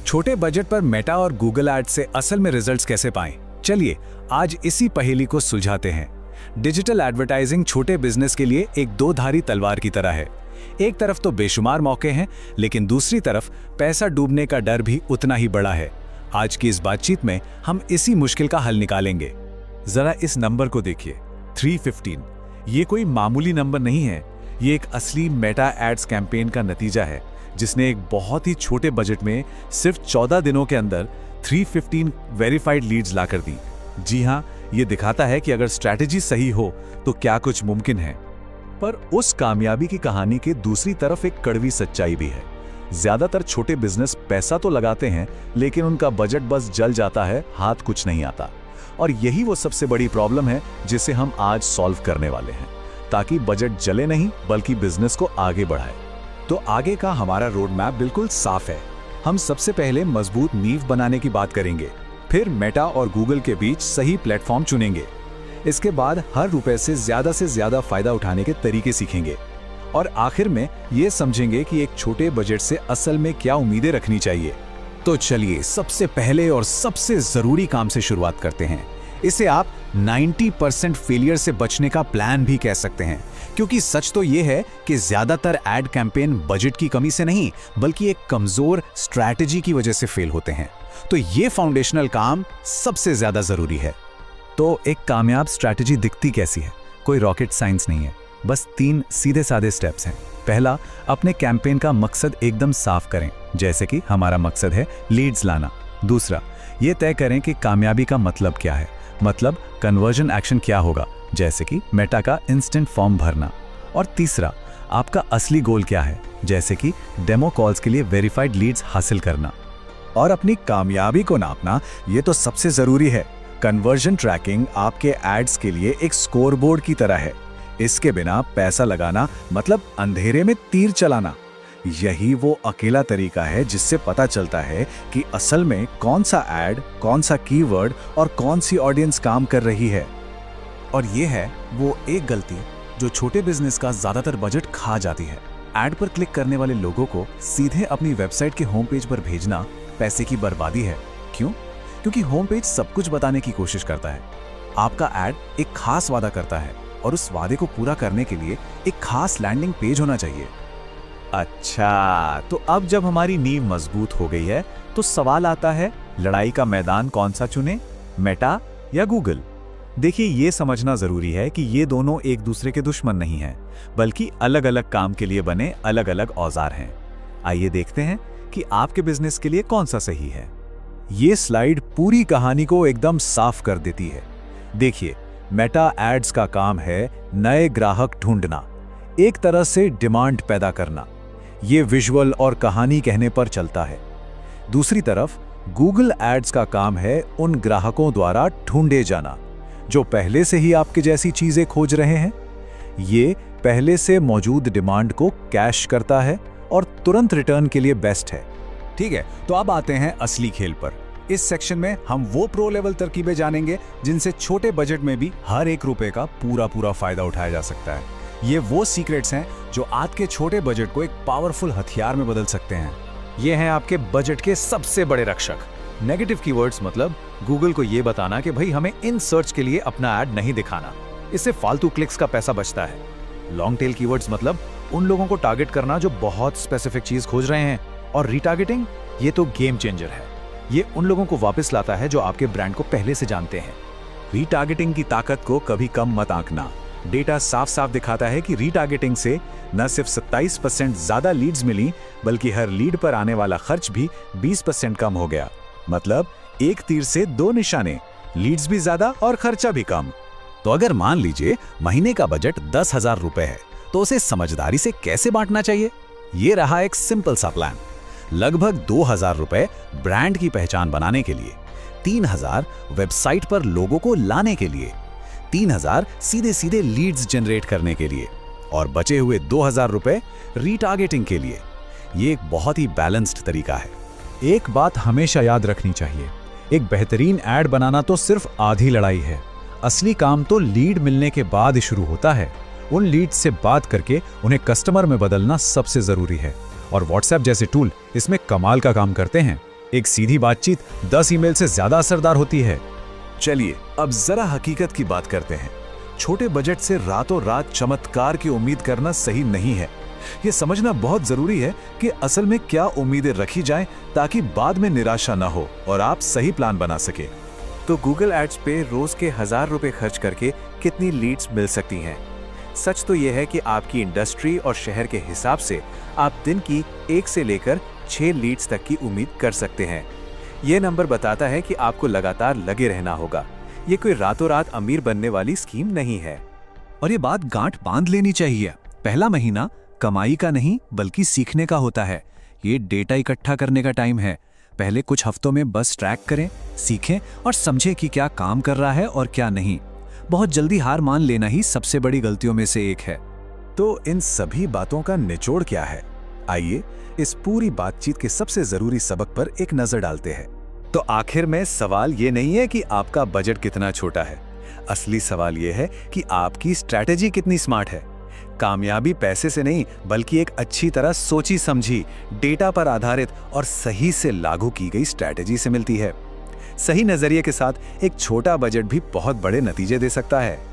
छोटे बजट पर मेटा और गूगल एड्स से असल में रिजल्ट्स कैसे पाएं? चलिए आज इसी पहेली को सुलझाते हैं। डिजिटल एडवर्टाइजिंग छोटे बिजनेस के लिए एक दो धारी तलवार की तरह है। एक तरफ तो बेशुमार मौके हैं, लेकिन दूसरी तरफ पैसा डूबने का डर भी उतना ही बड़ा है। आज की इस बातचीत में हम इसी मुश्किल का हल निकालेंगे। जरा इस नंबर को देखिए, 315। ये कोई मामूली नंबर नहीं है, ये एक असली मेटा एड्स कैंपेन का नतीजा है, जिसने एक बहुत ही छोटे बजट में सिर्फ 14 दिनों के अंदर 315 वेरीफाइड लीड्स लाकर दी। जी हाँ, ये दिखाता है कि अगर स्ट्रैटेजी सही हो तो क्या कुछ मुमकिन है। पर उस कामयाबी की कहानी के दूसरी तरफ एक कड़वी सच्चाई भी है। ज्यादातर छोटे बिजनेस पैसा तो लगाते हैं, लेकिन उनका बजट बस जल जाता है, हाथ कुछ नहीं आता। और यही वो सबसे बड़ी प्रॉब्लम है जिसे हम आज सॉल्व करने वाले हैं, ताकि बजट जले नहीं बल्कि बिजनेस को आगे बढ़ाए। तो आगे का हमारा रोड मैप बिल्कुल साफ है। हम सबसे पहले मजबूत नींव बनाने की बात करेंगे, फिर मेटा और गूगल के बीच सही प्लेटफॉर्म चुनेंगे। इसके बाद हर रुपए से ज्यादा फायदा उठाने के तरीके सीखेंगे और आखिर में ये समझेंगे कि एक छोटे बजट से असल में क्या उम्मीदें रखनी चाहिए। तो चलिए सबसे पहले और सबसे जरूरी काम से शुरुआत करते हैं। इसे आप 90% फेलियर से बचने का प्लान भी कह सकते हैं, क्योंकि सच तो ये है कि ज्यादातर एड कैंपेन बजट की कमी से नहीं बल्कि एक कमजोर स्ट्रैटेजी की वजह से फेल होते हैं। तो ये फाउंडेशनल काम सबसे ज्यादा जरूरी है। तो एक कामयाब स्ट्रैटेजी दिखती कैसी है? कोई रॉकेट साइंस नहीं है, बस 3 सीधे साधे स्टेप्स हैं। पहला, अपने कैंपेन का मकसद एकदम साफ करें, जैसे कि हमारा मकसद है लीड्स लाना। दूसरा, ये तय करें कि कामयाबी का मतलब क्या है, मतलब कन्वर्जन एक्शन क्या होगा, जैसे कि मेटा का इंस्टेंट फॉर्म भरना। और तीसरा, आपका असली गोल क्या है, जैसे कि डेमो कॉल्स के लिए वेरीफाइड लीड्स हासिल करना। और अपनी कामयाबी को नापना, ये तो सबसे जरूरी है। कन्वर्जन ट्रैकिंग आपके एड्स के लिए एक स्कोरबोर्ड की तरह है। इसके बिना पैसा लगाना मतलब अंधेरे में तीर चलाना। यही वो अकेला तरीका है जिससे पता चलता है कि असल में कौन सा ऐड, कौन सा कीवर्ड और कौन सी ऑडियंस काम कर रही है। और ये है वो एक गलती जो छोटे बिजनेस का ज्यादातर बजट खा जाती है। ऐड पर क्लिक करने वाले लोगों को सीधे अपनी वेबसाइट के होम पेज पर भेजना पैसे की बर्बादी है। क्यों? क्योंकि होम पेज सब कुछ बताने की कोशिश करता है। आपका ऐड एक खास वादा करता है और उस वादे को पूरा करने के लिए एक खास लैंडिंग पेज होना चाहिए। अच्छा, तो अब जब हमारी नींव मजबूत हो गई है तो सवाल आता है, लड़ाई का मैदान कौन सा चुने, मेटा या गूगल? देखिए, ये समझना जरूरी है कि ये दोनों एक दूसरे के दुश्मन नहीं हैं, बल्कि अलग अलग काम के लिए बने अलग अलग औजार हैं। आइए देखते हैं कि आपके बिजनेस के लिए कौन सा सही है। ये स्लाइड पूरी कहानी को एकदम साफ कर देती है। देखिए, मेटा एड्स का काम है नए ग्राहक ढूंढना, एक तरह से डिमांड पैदा करना। ये विजुअल और कहानी कहने पर चलता है। दूसरी तरफ गूगल एड्स का काम है उन ग्राहकों द्वारा ढूंढे जाना जो पहले से ही आपके जैसी चीजें खोज रहे हैं। ये पहले से मौजूद डिमांड को कैश करता है और तुरंत रिटर्न के लिए बेस्ट है। ठीक है, तो अब आते हैं असली खेल पर। इस सेक्शन में हम वो प्रो लेवल तरकीबें जानेंगे जिनसे छोटे बजट में भी हर एक रुपए का पूरा फायदा उठाया जा सकता है। ये वो सीक्रेट्स हैं जो आज के छोटे बजट को एक पावरफुल हथियार में बदल सकते हैं। ये हैं आपके बजट के सबसे बड़े रक्षक। नेगेटिव कीवर्ड्स मतलब गूगल को ये बताना कि भाई हमें इन सर्च के लिए अपना ऐड नहीं दिखाना, इससे फालतू क्लिक्स का पैसा बचता है। लॉन्ग टेल कीवर्ड्स मतलब उन लोगों को टारगेट करना जो बहुत स्पेसिफिक चीज खोज रहे हैं। और रीटारगेटिंग, ये तो गेम चेंजर है। ये उन लोगों को वापस लाता है जो आपके ब्रांड को पहले से जानते हैं। रीटारगेटिंग की ताकत को कभी कम मत आंकना। डेटा साफ दिखाता है कि रीटारगेटिंग से न सिर्फ 27% ज्यादा लीड्स मिली, बल्कि हर लीड पर आने वाला खर्च भी 20% कम हो गया। मतलब एक तीर से 2 निशाने, लीड्स भी ज्यादा और खर्चा भी कम। तो अगर मान लीजिए महीने का बजट 10,000 रुपए है, तो उसे समझदारी से कैसे बांटना चाहिए? ये रहा एक सिंपल सा प्लान। लगभग 2,000 रुपए ब्रांड की पहचान बनाने के लिए, 3,000 वेबसाइट पर लोगों को लाने के लिए, 3,000 सीधे लीड्स जनरेट करने के लिए और बचे हुए 2,000 रुपए रीटारगेटिंग के लिए। ये एक बहुत ही बैलेंस्ड तरीका है। एक बात हमेशा याद रखनी चाहिए, एक बेहतरीन ऐड बनाना तो सिर्फ आधी लड़ाई है। असली काम तो लीड मिलने के बाद ही शुरू होता है। उन लीड से बात करके उन्हें कस्टमर में बदलना सबसे जरूरी है। और व्हाट्सएप जैसे टूल इसमें कमाल का काम करते हैं। एक सीधी बातचीत 10 ईमेल से ज्यादा असरदार होती है। चलिए अब जरा हकीकत की बात करते हैं। छोटे बजट से रातों रात चमत्कार की उम्मीद करना सही नहीं है। यह समझना बहुत जरूरी है कि असल में क्या उम्मीदें रखी जाएं ताकि बाद में निराशा ना हो और आप सही प्लान बना सके। तो गूगल एड्स पे रोज के 1000 रुपए खर्च करके कितनी लीड्स मिल सकती हैं? सच तो यह है कि आपकी इंडस्ट्री और शहर के हिसाब से आप दिन की 1 से लेकर 6 लीड्स तक की उम्मीद कर सकते हैं। यह नंबर बताता है कि आपको लगातार लगे रहना होगा। ये कोई रातों रात अमीर बनने वाली स्कीम नहीं है। और ये बात गांठ बांध लेनी चाहिए। पहला महीना कमाई का नहीं बल्कि सीखने का होता है। ये डेटा इकट्ठा करने का टाइम है। पहले कुछ हफ्तों में बस ट्रैक करें, सीखें और समझें कि क्या काम कर रहा है और क्या नहीं। बहुत जल्दी हार मान लेना ही सबसे बड़ी गलतियों में से एक है। तो इन सभी बातों का निचोड़ क्या है? आइए इस पूरी बातचीत के सबसे जरूरी सबक पर एक नजर डालते हैं। तो आखिर में सवाल ये नहीं है कि आपका बजट कितना छोटा है। असली सवाल ये है कि आपकी स्ट्रैटेजी कितनी स्मार्ट है। कामयाबी पैसे से नहीं बल्कि एक अच्छी तरह सोची समझी, डेटा पर आधारित और सही से लागू की गई स्ट्रैटेजी से मिलती है। सही नजरिए के साथ एक छोटा बजट भी बहुत बड़े नतीजे दे सकता है।